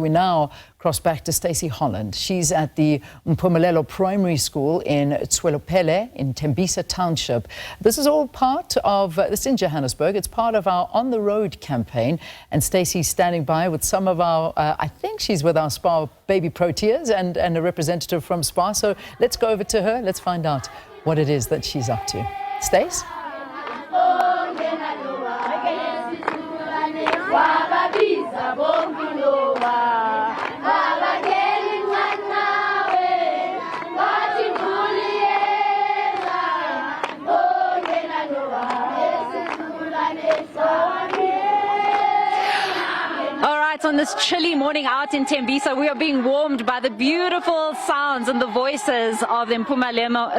we now cross back to Stacey Holland. She's at the Mpumelelo Primary School in Tswelopele in Tembisa township. This is all part of, this in Johannesburg, it's part of our On the Road campaign. And Stacey's standing by with some of our, I think she's with our Spar baby proteas and a representative from Spar. So let's go over to her. Let's find out what it is that she's up to. Stace? On this chilly morning out in Tembisa, we are being warmed by the beautiful sounds and the voices of the Mpumelelo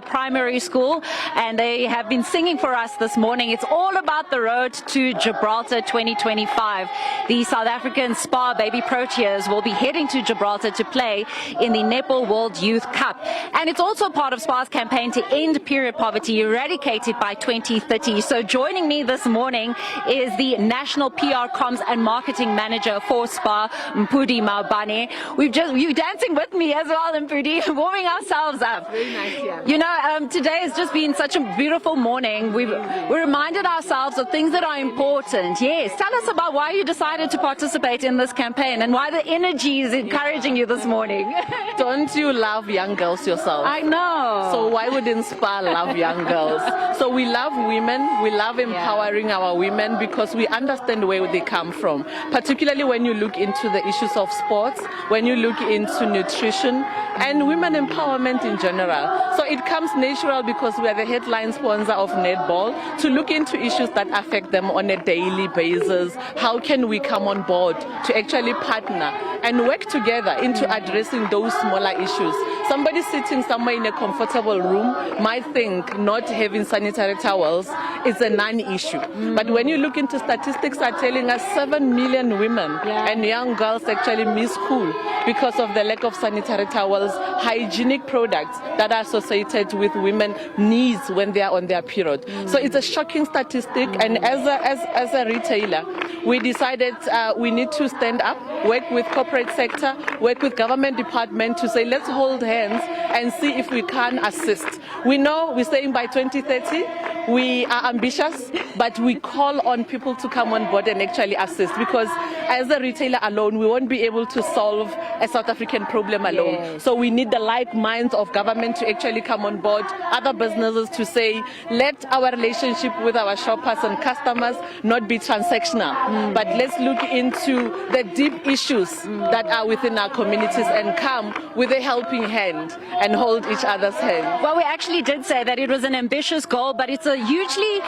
Primary School, and they have been singing for us this morning. It's all about the road to Gibraltar 2025. The South African Spar baby proteas will be heading to Gibraltar to play in the Netball World Youth Cup, and it's also part of Spar's campaign to end period poverty, eradicate it by 2030. So joining me this morning is the National PR Comms and Marketing Manager for Spar, Peace Mabe. You're dancing with me as well, Peace, warming ourselves up. Very nice, yeah. You know, today has just been such a beautiful morning. We reminded ourselves of things that are important. Yes, tell us about why you decided to participate in this campaign and why the energy is encouraging you this morning. Don't you love young girls yourself? I know. So why wouldn't Spar love young girls? So we love women, we love empowering our women because we understand where they come from. Particularly when you look into the issues of sports, when you look into nutrition and women empowerment in general. So it comes natural because we are the headline sponsor of Netball to look into issues that affect them on a daily basis. How can we come on board to actually partner and work together into addressing those smaller issues? Somebody sitting somewhere in a comfortable room might think not having sanitary towels is a non-issue. But when you look into statistics are telling us 7 million women and young girls actually miss school because of the lack of sanitary towels, hygienic products that are associated with women's needs when they are on their period. So it's a shocking statistic, and as a retailer, we decided we need to stand up, work with corporate sector, work with government department to say let's hold hands and see if we can assist. We know we're saying by 2030 we are ambitious, but we call on people to come on board and actually assist, because as a retailer alone, we won't be able to solve a South African problem alone. Yes. So we need the like minds of government to actually come on board, other businesses to say, let our relationship with our shoppers and customers not be transactional, but let's look into the deep issues that are within our communities and come with a helping hand and hold each other's hand. Well, we actually did say that it was an ambitious goal, but it's a hugely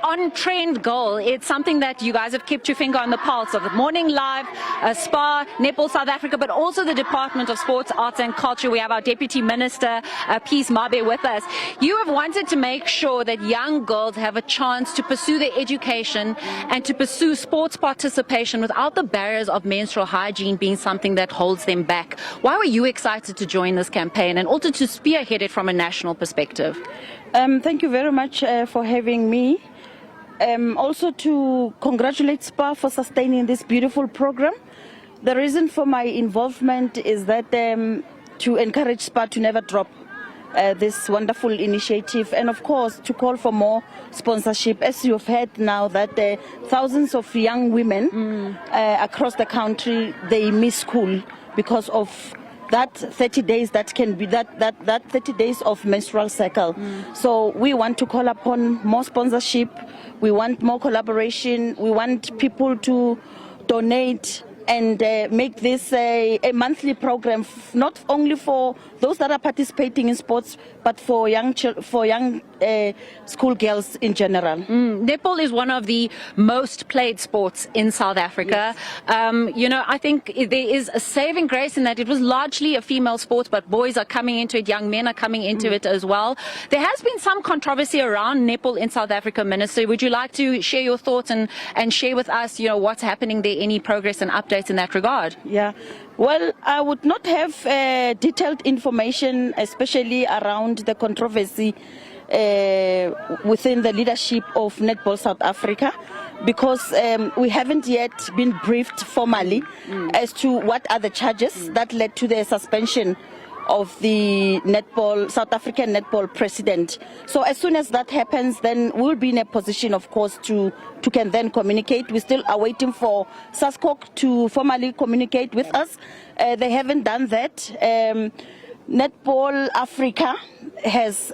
on-trend goal. It's something that you guys have kept your finger on the pulse of. Morning Live, Spar, Netball South Africa, but also the Department of Sports, Arts and Culture. We have our Deputy Minister, Peace Mabe, with us. You have wanted to make sure that young girls have a chance to pursue their education and to pursue sports participation without the barriers of menstrual hygiene being something that holds them back. Why were you excited to join this campaign and also to spearhead it from a national perspective? Thank you very much for having me. Also to congratulate Spar for sustaining this beautiful program. The reason for my involvement is that to encourage Spar to never drop this wonderful initiative, and of course to call for more sponsorship. As you've heard now that thousands of young women across the country, they miss school because of that 30 days that can be that 30 days of menstrual cycle. So we want to call upon more sponsorship, we want more collaboration, we want people to donate and make this a monthly program, not only for those that are participating in sports, but for young schoolgirls in general. Netball is one of the most played sports in South Africa. Yes. You know, I think there is a saving grace in that it was largely a female sport, but boys are coming into it, young men are coming into it as well. There has been some controversy around netball in South Africa, Minister. Would you like to share your thoughts and share with us, you know, what's happening there, any progress and updates in that regard? Yeah. Well, I would not have detailed information, especially around the controversy within the leadership of Netball South Africa. because we haven't yet been briefed formally as to what are the charges that led to the suspension of the netball, South African netball president. So as soon as that happens, then we'll be in a position, of course, to can then communicate. We still are waiting for SASCOC to formally communicate with us. They haven't done that. Netball Africa has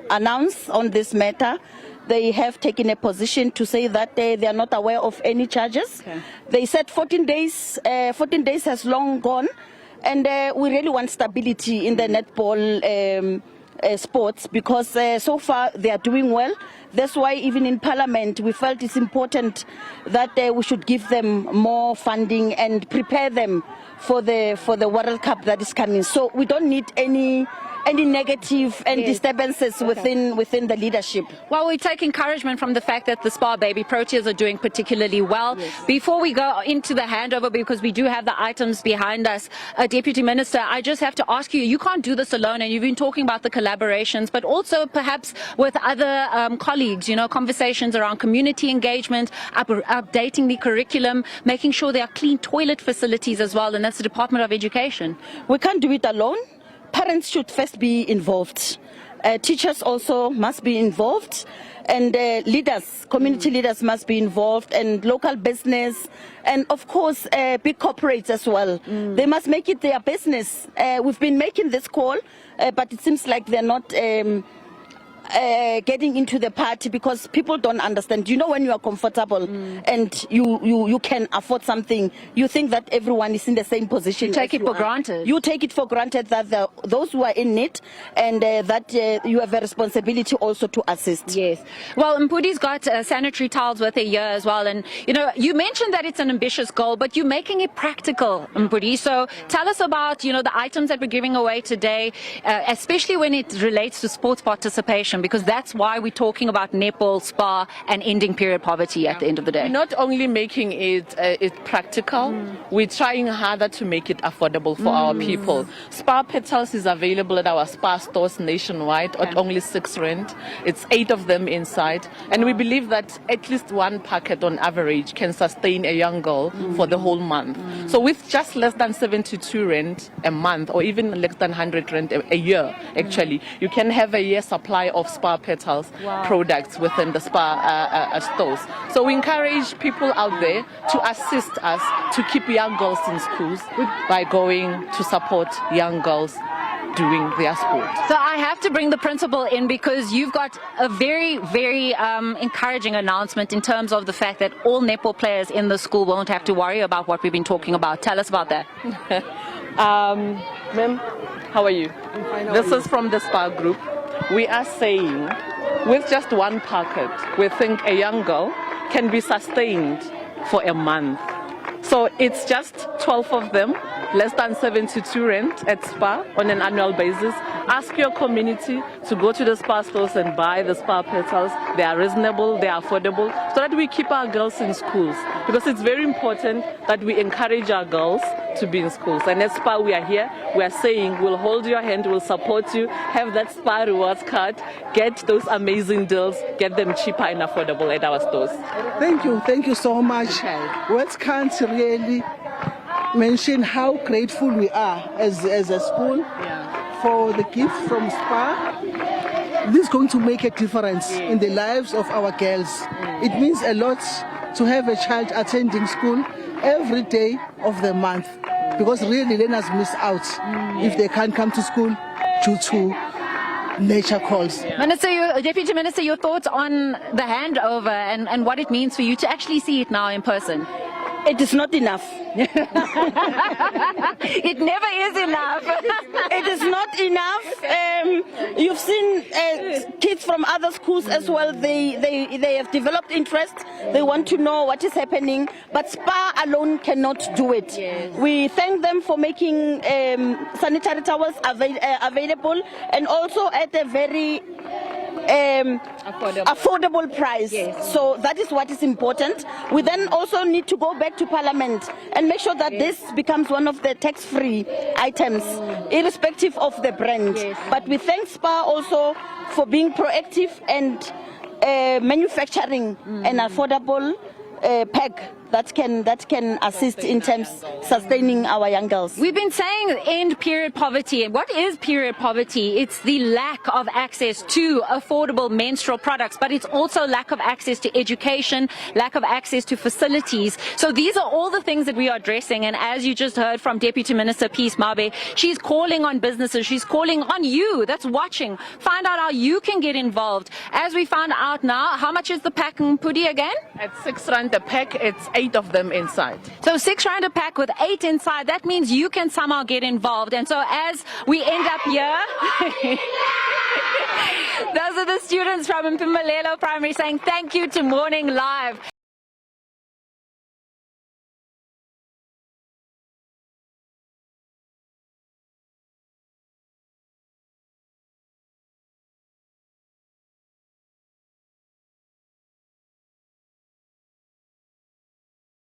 announced on this matter. They have taken a position to say that they are not aware of any charges. Okay. They said 14 days. 14 days has long gone. And we really want stability in the netball sports, because so far they are doing well. That's why even in Parliament we felt it's important that we should give them more funding and prepare them for the World Cup that is coming. So we don't need any negative and disturbances within the leadership. Well, we take encouragement from the fact that the Spar baby Proteas are doing particularly well. Yes. Before we go into the handover, because we do have the items behind us, Deputy Minister, I just have to ask you, you can't do this alone, and you've been talking about the collaborations, but also perhaps with other colleagues, you know, conversations around community engagement, updating the curriculum, making sure there are clean toilet facilities as well, and that's the Department of Education. We can't do it alone. Parents should first be involved. Teachers also must be involved, and leaders, community leaders must be involved, and local business, and of course big corporates as well. They must make it their business. We've been making this call, but it seems like they're not getting into the party, because people don't understand. You know, when you are comfortable and you can afford something, you think that everyone is in the same position. You take it for granted. You take it for granted that those who are in it, and that you have a responsibility also to assist. Yes. Well, Mpudi's got sanitary towels worth a year as well, and you know, you mentioned that it's an ambitious goal, but you're making it practical, Mpudi. So tell us about, you know, the items that we're giving away today, especially when it relates to sports participation, because that's why we're talking about netball, Spar, and ending period poverty at the end of the day. We're not only making it practical, we're trying harder to make it affordable for our people. Spar petals is available at our Spar stores nationwide at only R6. It's 8 of them inside, and we believe that at least one packet on average can sustain a young girl for the whole month. So with just less than R72 a month, or even less than R100 a year, actually, you can have a year supply of Spar petals products within the Spar stores. So we encourage people out there to assist us to keep young girls in schools by going to support young girls doing their sport. So I have to bring the principal in, because you've got a very, very encouraging announcement in terms of the fact that all netball players in the school won't have to worry about what we've been talking about. Tell us about that. Ma'am, how are you? This is from the Spar group. We are saying, with just one packet, we think a young girl can be sustained for a month. So it's just 12 of them, less than R72 at Spar on an annual basis. Ask your community to go to the Spar stores and buy the Spar petals. They are reasonable, they are affordable, so that we keep our girls in schools. Because it's very important that we encourage our girls to be in schools. And at Spar, we are here, we are saying we'll hold your hand, we'll support you, have that Spar rewards card, get those amazing deals, get them cheaper and affordable at our stores. Thank you so much. Words can't really mention how grateful we are as a school for the gift from Spar. This is going to make a difference in the lives of our girls. It means a lot to have a child attending school every day of the month, because really learners miss out if they can't come to school due to nature calls. Minister, Deputy Minister, your thoughts on the handover and what it means for you to actually see it now in person? It is not enough. It never is enough. It is not enough. You've seen kids from other schools as well. They have developed interest. They want to know what is happening. But Spar alone cannot do it. Yes. We thank them for making sanitary towels available, and also at a very affordable price. Yes. So that is what is important. We then also need to go back to Parliament and make sure that this becomes one of the tax-free items, irrespective of the brand. Yes. But we thank Spar also for being proactive and manufacturing an affordable pack that can assist in terms sustaining our young girls. We've been saying end period poverty. What is period poverty? It's the lack of access to affordable menstrual products, but it's also lack of access to education, lack of access to facilities. So these are all the things that we are addressing. And as you just heard from Deputy Minister Peace Mabe, she's calling on businesses, she's calling on you that's watching. Find out how you can get involved. As we found out now, how much is the pack in Pudi again? At R6 a pack, it's 8 of them inside. So R6 a pack with 8 inside, that means you can somehow get involved. And so as we end up here, those are the students from Mpumelelo Primary saying thank you to Morning Live.